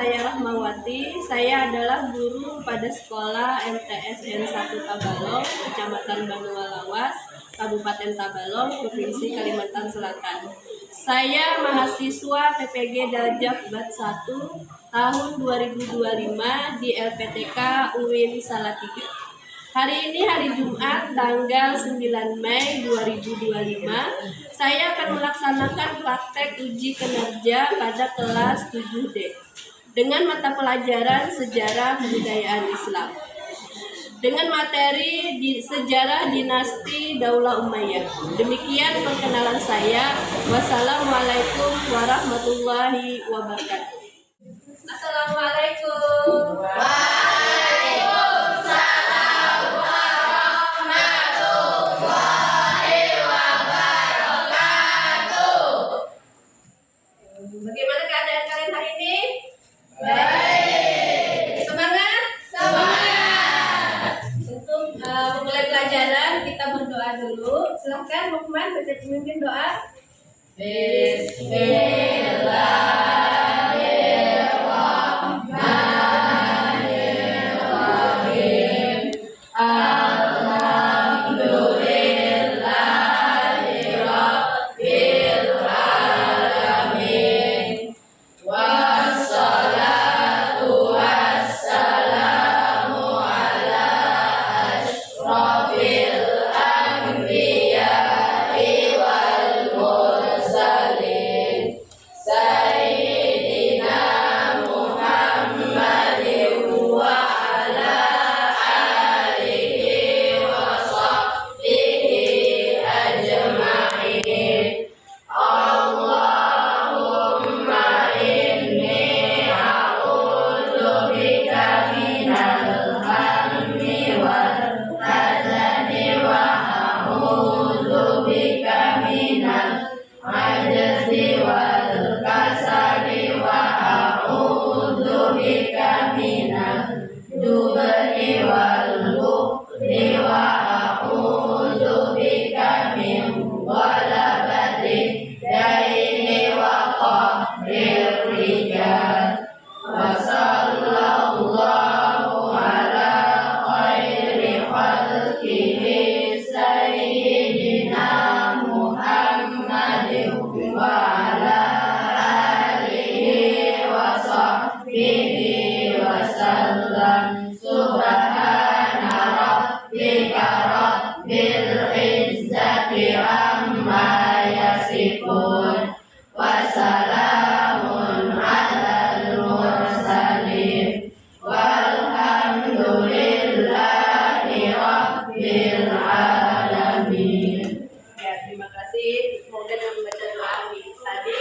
saya Rahmawati. Saya adalah guru pada sekolah MTSN 1 Tabalong, Kecamatan Banua Lawas, Kabupaten Tabalong, Provinsi Kalimantan Selatan. Saya mahasiswa PPG Darjat Bat 1 tahun 2025 di LPTK UIN Salatiga. Hari ini hari Jumat tanggal 9 Mei 2025. Saya akan melaksanakan praktek uji kinerja pada kelas 7D dengan mata pelajaran sejarah kebudayaan Islam dengan materi sejarah dinasti Daulah Umayyah. Demikian perkenalan saya. Wassalamualaikum warahmatullahi wabarakatuh. Assalamualaikum. Bagaimana keadaan kalian hari ini? Baik. Semangat? Semangat. Untuk memulai pelajaran kita berdoa dulu. Silahkan Lukman baca pemimpin doa. Bismillahirrahmanirrahim. Wassalamun alal mursalin walhamdulillahi rabbil alamin. Ya, terima kasih. Semoga dengan membaca doa tadi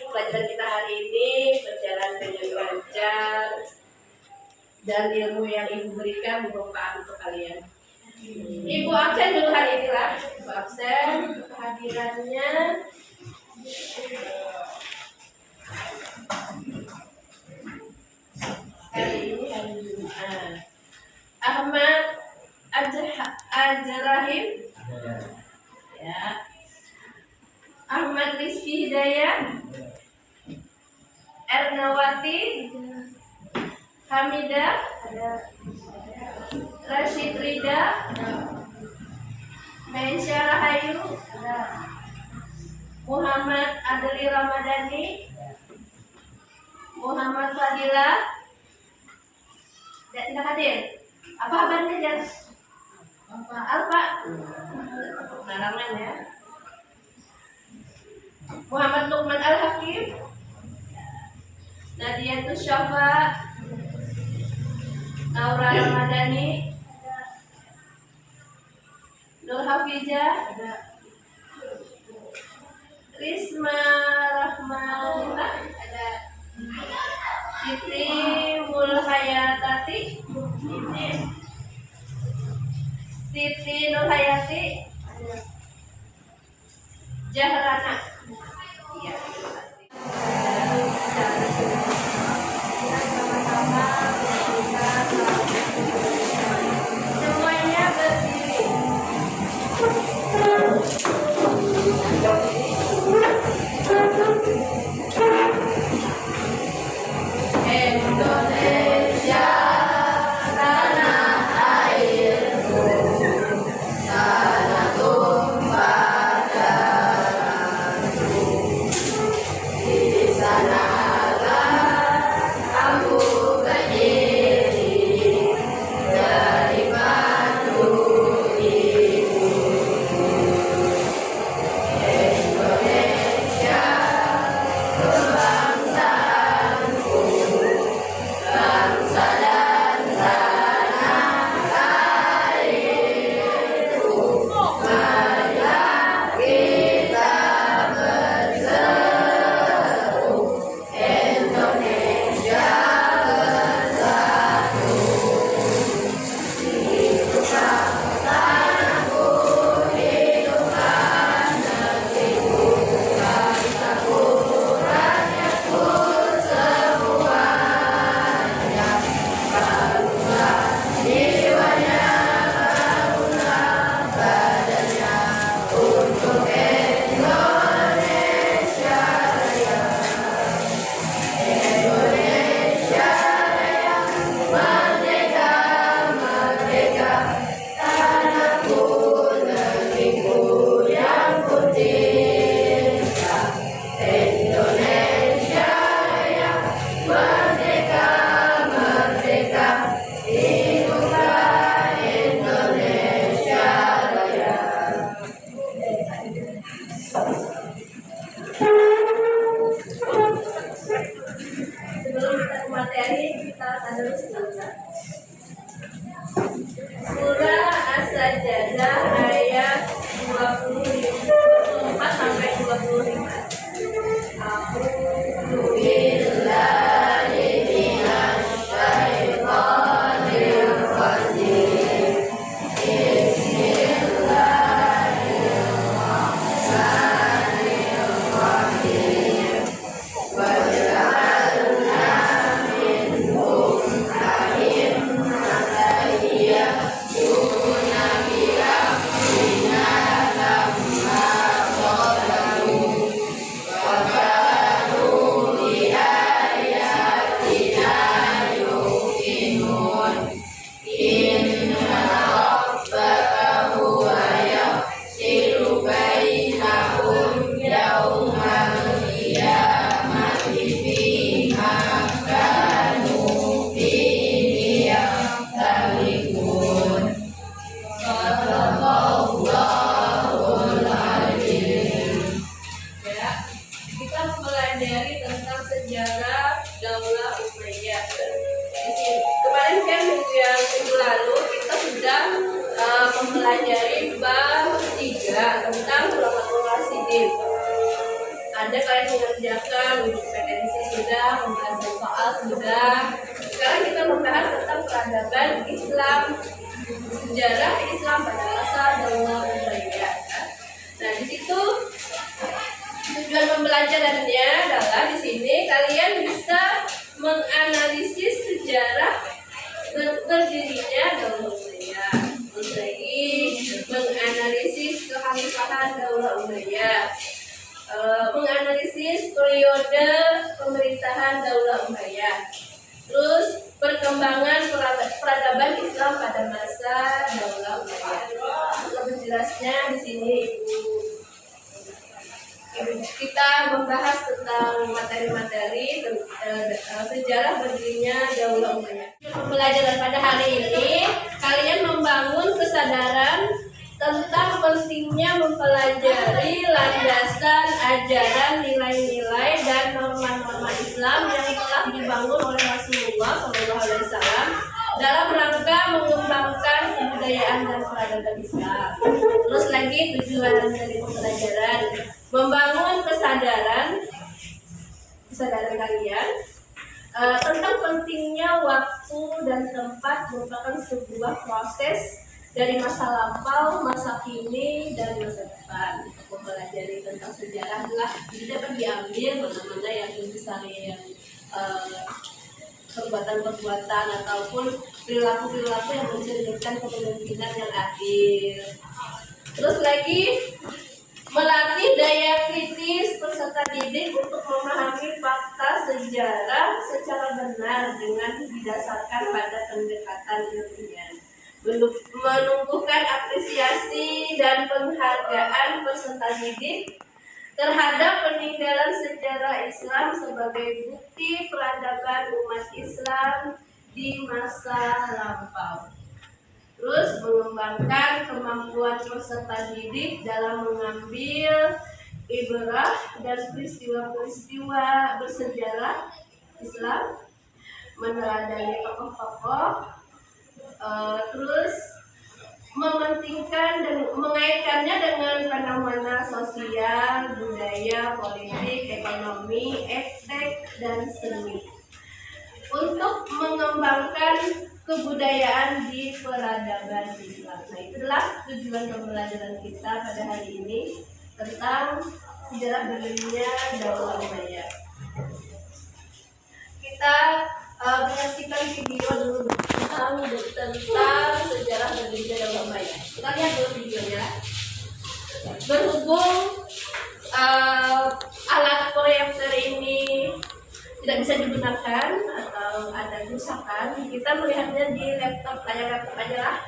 pelajaran kita hari ini berjalan dengan lancar dan ilmu yang Ibu berikan bermanfaat untuk kalian. Ibu absen dulu hari ini lah. Ibu absen kehadirannya. Hari ini hari Jumat. Ahmad Ajarahim. Ya. Ahmad Rizky Hidayat. Ernawati. Hamidah. Rashid Rida. Mensya Rahayu. Muhammad Adli Ramadhani. Muhammad Fadila. Tidak hadir. Apa kabarnya, Jan? Alfa. Narangan ya. Muhammad Lukman Al-Hakim. Nadiyatus Syafa. Naura Ramadhani. Nur Hafizah. Risma Rahmanullah. Ada Siti Mulhayatati. Siti Nurhayati. Jahrana. Iya, terima kasih. Semuanya berdiri. kan minggu lalu kita sudah mempelajari bab 3 tentang Khulafaur Rasyidin. Ada kalian mengerjakan kompetensi sudah, pembahasan soal sudah. Sekarang kita membahas tentang peradaban Islam, sejarah Islam pada masa Daulah Umayyah. Nah, di situ tujuan pembelajarannya adalah di sini kalian bisa menganalisis sejarah berdirinya Daulah Umayyah. Terus lagi menganalisis kekhalifahan Daulah Umayyah, menganalisis periode pemerintahan Daulah Umayyah, terus perkembangan peradaban Islam pada masa Daulah Umayyah. Lebih jelasnya di sini Ibu. Kita membahas tentang materi-materi sejarah berdirinya Daulah Umayyah. Pembelajaran pada hari ini, kalian membangun kesadaran tentang pentingnya mempelajari landasan ajaran, nilai-nilai, dan norma-norma Islam yang telah dibangun oleh Rasulullah SAW dalam rangka mengembangkan kebudayaan dan peradaban Islam. Terus lagi tujuan dari pembelajaran membangun kesadaran kalian tentang pentingnya waktu dan tempat merupakan sebuah proses dari masa lampau, masa kini, dan masa depan. Untuk mempelajari tentang sejarah adalah dapat diambil mana-mana yang misalnya yang perbuatan-perbuatan ataupun perilaku-perilaku yang mencerminkan kepemimpinan yang adil. Terus lagi melatih daya kritis peserta didik untuk memahami fakta sejarah secara benar dengan didasarkan pada pendekatan ilmiah, menumbuhkan apresiasi dan penghargaan peserta didik terhadap peninggalan sejarah Islam sebagai bukti peradaban umat Islam di masa lampau. Terus mengembangkan kemampuan peserta didik dalam mengambil ibrah dan peristiwa-peristiwa bersejarah Islam, meneladani tokoh-tokoh, terus mementingkan dan mengaitkannya dengan fenomena sosial, budaya, politik, ekonomi, estetik, dan seni untuk mengembangkan kebudayaan di peradaban Islam. Nah, itulah tujuan pembelajaran kita pada hari ini tentang sejarah berdirinya Daulah Umayyah. Kita menyaksikan video dulu tentang sejarah berdirinya Daulah Umayyah. Kita lihat dulu videonya. Berhubung alat proyektor ini tidak bisa digunakan atau ada kerusakan, kita melihatnya di layar laptop aja lah.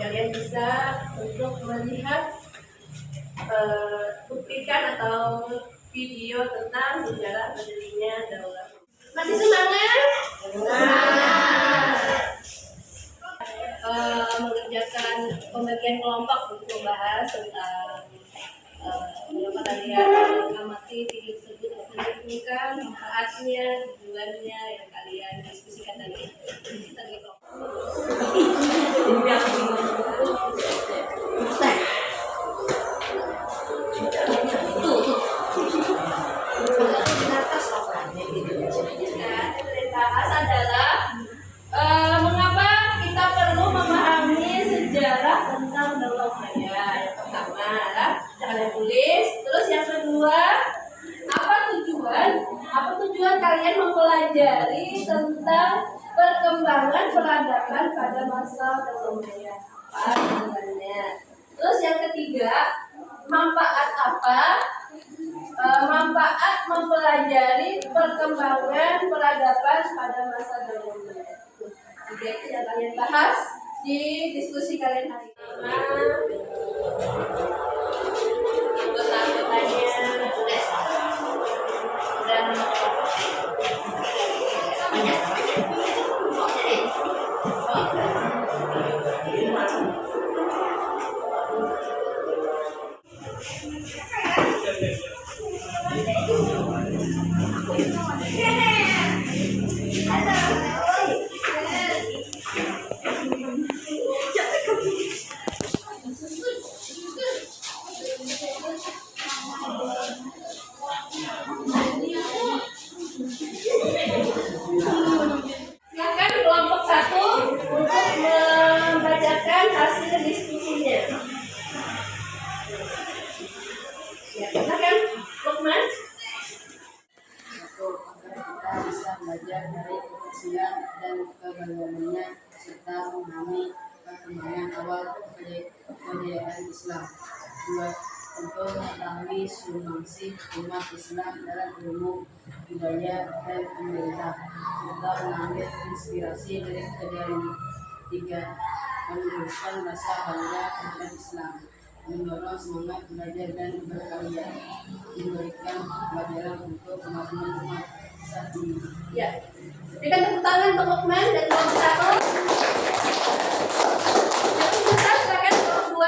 Kalian bisa untuk melihat buktikan atau video tentang sejarah berdirinya Daulah. Masih semangat? Semangat. Mengerjakan pembagian kelompok untuk membahas tentang mengapa kalian mengamati video tersebut menunjukkan manfaatnya, tujuannya yang kalian diskusikan tadi. Kita gitu. Bahas adalah mengapa kita perlu memahami sejarah tentang Daulah Umayyah. Yang pertama adalah kalian tulis. Terus yang kedua, apa tujuan kalian mempelajari tentang perkembangan peradaban pada masa Daulah Umayyah? Apa tujuannya? Terus yang ketiga, manfaat apa? Manfaat mempelajari perkembangan peradaban pada masa Daulah Umayyah. Tiga itu yang kalian bahas di diskusi kalian hari ini. peradabannya serta memahami perkembangan awal kejayaan Islam. 2. Untuk mengetahui sumbangsih umat Islam dalam ilmu, budaya, dan pemerintah, serta mengambil inspirasi dari kejayaan. 3. Menumbuhkan rasa bangga terhadap Islam, mendorong semangat belajar dan berkarya, memberikan pelajaran untuk kemajuan umat saat ini. Ya, berikan tepuk tangan untuk Lukman dan kelompok 1. Yang besar silakan kelompok 2.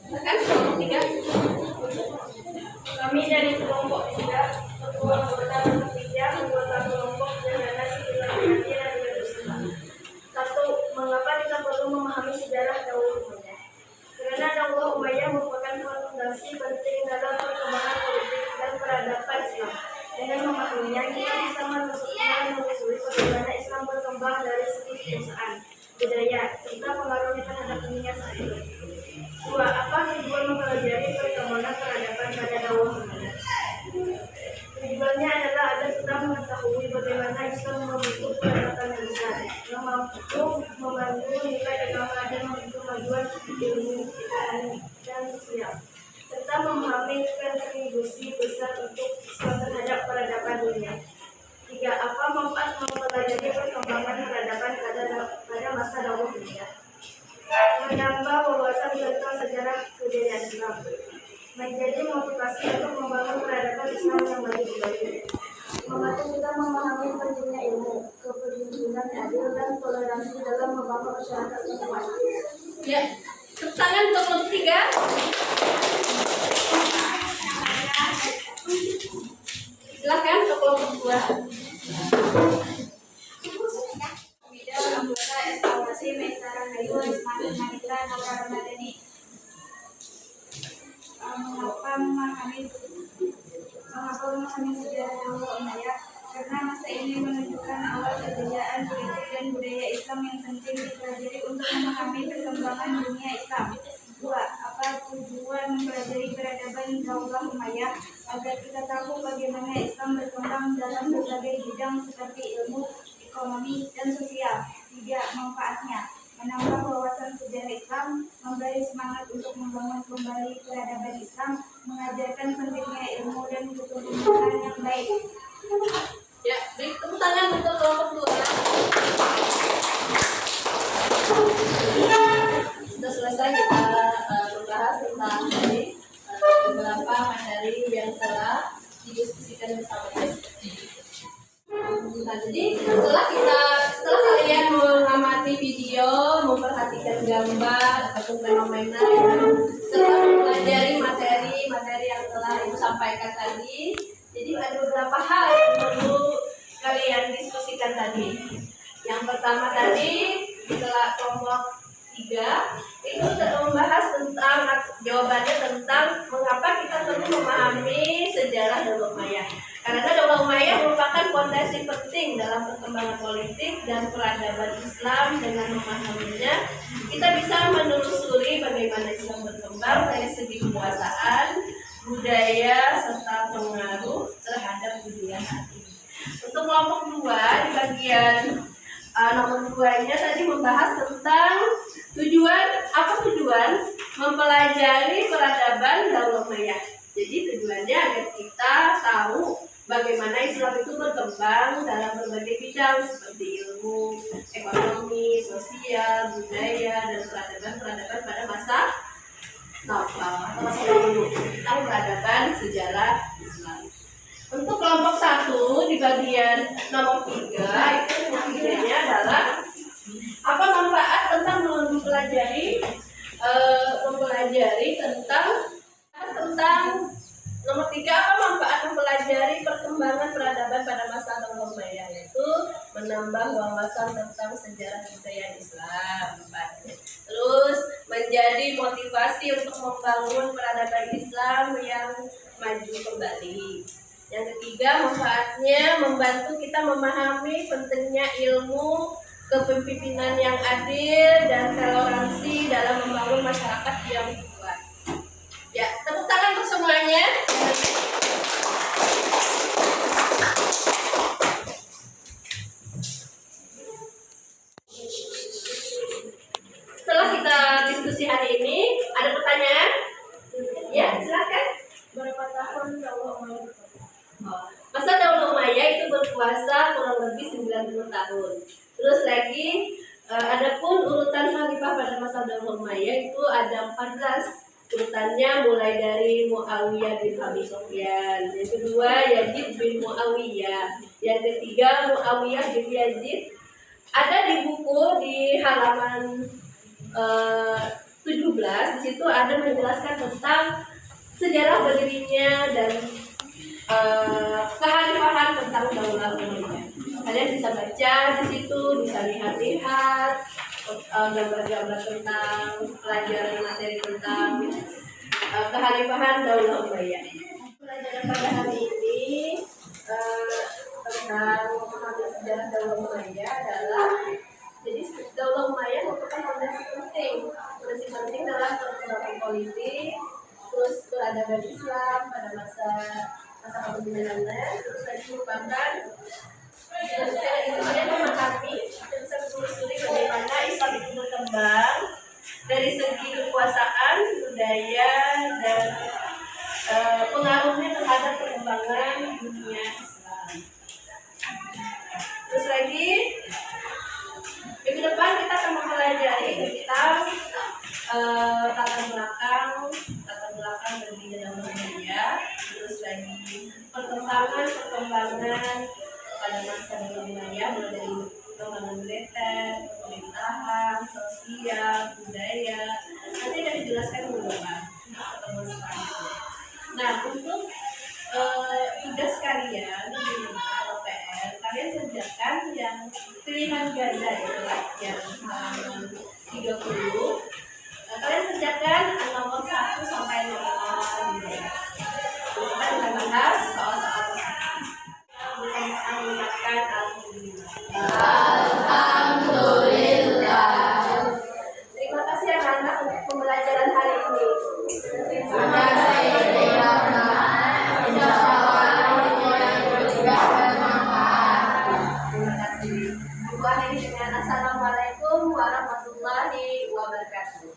Silakan kelompok 3. Kami dari kelompok 3, ketua anggota kelompok 3, anggota kelompok mengenai silaturahmi dan Islam. 1. Mengapa kita perlu memahami sejarah Daulah Umayyah? Karena Daulah Umayyah merupakan fondasi penting dalam perkembangan politik dan peradaban Islam. Dengan memahaminya, kita bisa menelusuri bagaimana Islam berkembang dari segi kebiasaan, budaya, serta pengaruhnya terhadap dunia saat ini. 2. Apa tujuan mempelajari perkembangan peradaban pada Daulah Umayyah? Tujuannya adalah agar kita mengetahui bagaimana Islam membentuk peradaban yang besar, yang mampu membantu nilai agama dan kemajuan ilmu, ekonomi, dan sosial, serta memahami kontribusi besar untuk Islam terhadap peradaban dunia. 3. Apa manfaat mempelajari perkembangan peradaban pada masa Daulah Umayyah? Menambah wawasan tentang sejarah kejayaan Islam, menjadi motivasi untuk membangun peradaban Islam yang baik kembali, membantu kita memahami pentingnya ilmu, kepemimpinan adil, dan toleransi dalam membangun masyarakat yang kuat. Ya, tepuk tangan untuk kelompok 3. Silakan ke kelompok 2. Anggota evaluasi Maisarah Hayu Ismail Manila Naura Ramadhani. Mengapa memahami sejarah Daulah Umayyah? Karena masa ini menunjukkan awal kejayaan politik dan budaya Islam yang penting dipelajari untuk memahami perkembangan dunia Islam. 2. Apa tujuan mempelajari peradaban Daulah Umayyah? Agar kita tahu bagaimana Islam berkembang dalam berbagai bidang seperti ilmu, ekonomi, dan sosial. 3. Manfaatnya menambah wawasan sejarah Islam, memberi semangat untuk membangun kembali peradaban Islam, mengajarkan pentingnya ilmu dan kepemimpinan yang baik. Ya, beri tepuk tangan untuk kelompok 2. Sudah selesai kita membahas tentang beberapa materi yang telah didiskusikan bersama kita. Nah, jadi setelah kalian mengamati video, memperhatikan gambar ataupun fenomena, setelah mempelajari materi yang telah Ibu sampaikan tadi, jadi ada beberapa hal yang perlu kalian diskusikan tadi. Yang pertama tadi, setelah kelompok 3 itu membahas tentang jawabannya tentang mengapa kita perlu memahami sejarah Daulah Umayyah. Karena Daulah Umayyah merupakan fondasi penting dalam perkembangan politik dan peradaban Islam. Dengan memahaminya, kita bisa menelusuri bagaimana Islam berkembang dari segi kekuasaan, budaya, serta pengaruh terhadap dunia saat ini. Untuk kelompok 2 di bagian nomor 2-nya tadi membahas tentang tujuan mempelajari peradaban Daulah Umayyah. Jadi tujuannya agar kita tahu bagaimana Islam itu berkembang dalam berbagai bidang seperti ilmu, ekonomi, sosial, budaya, dan peradaban pada masa normal atau masa dahulu tentang peradaban sejarah Islam. Untuk kelompok 1 di bagian nomor 3 itu tujuannya adalah apa manfaat tentang mempelajari tentang nomor 3, apa manfaat mempelajari perkembangan peradaban pada masa Daulah Umayyah, yaitu menambah wawasan tentang sejarah kejayaan Islam. Terus menjadi motivasi untuk membangun peradaban Islam yang maju kembali. Yang ketiga, manfaatnya membantu kita memahami pentingnya ilmu, kepemimpinan yang adil, dan toleransi dalam membangun masyarakat yang kuat. Ya, tepuk tangan untuk semuanya. puasa kurang lebih 90 tahun. Terus lagi adapun urutan khalifah pada masa Daulah Umayyah itu ada 14 urutannya, mulai dari Muawiyah bin Abi Sufyan, yang kedua Yazid bin Muawiyah, yang ketiga Muawiyah bin Yazid. Ada di buku di halaman 17, di situ ada menjelaskan tentang sejarah berdirinya dan kehalifahan tentang Daulah Umayyah. Kalian bisa baca di situ, bisa lihat-lihat gambar-gambar tentang pelajaran materi tentang kehalifahan Daulah Umayyah. Pelajaran pada hari ini tentang memahami sejarah Daulah Umayyah adalah, jadi Daulah Umayyah merupakan fondasi penting dalam perkembangan politik, terus peradaban Islam pada masa kepemimpinannya. Terus lagi merupakan intinya memahami dan bisa menelusuri bagaimana Islam itu berkembang dari segi kekuasaan, budaya, dan pengaruhnya terhadap perkembangan dunia Islam. Terus lagi minggu depan kita akan mempelajari tentang latar belakang berdirinya Daulah Umayyah. Terus lagi perkembangan pada masa Daulah Umayyah, mulai dari perkembangan militer, pemerintahan, sosial, budaya. Nanti akan dijelaskan minggu depan pertemuan selanjutnya. Nah, untuk tugas kalian di PR, kalian kerjakan yang pilihan ganda yang halaman 30. Kalian kerjakan nomor 1 sampai nomor 5. Kita akan bahas soal-soal tersebut. Kita mengucapkan alhamdulillah. Terima kasih anak-anak untuk pembelajaran hari ini. Terima kasih. Assalamualaikum warahmatullahi wabarakatuh.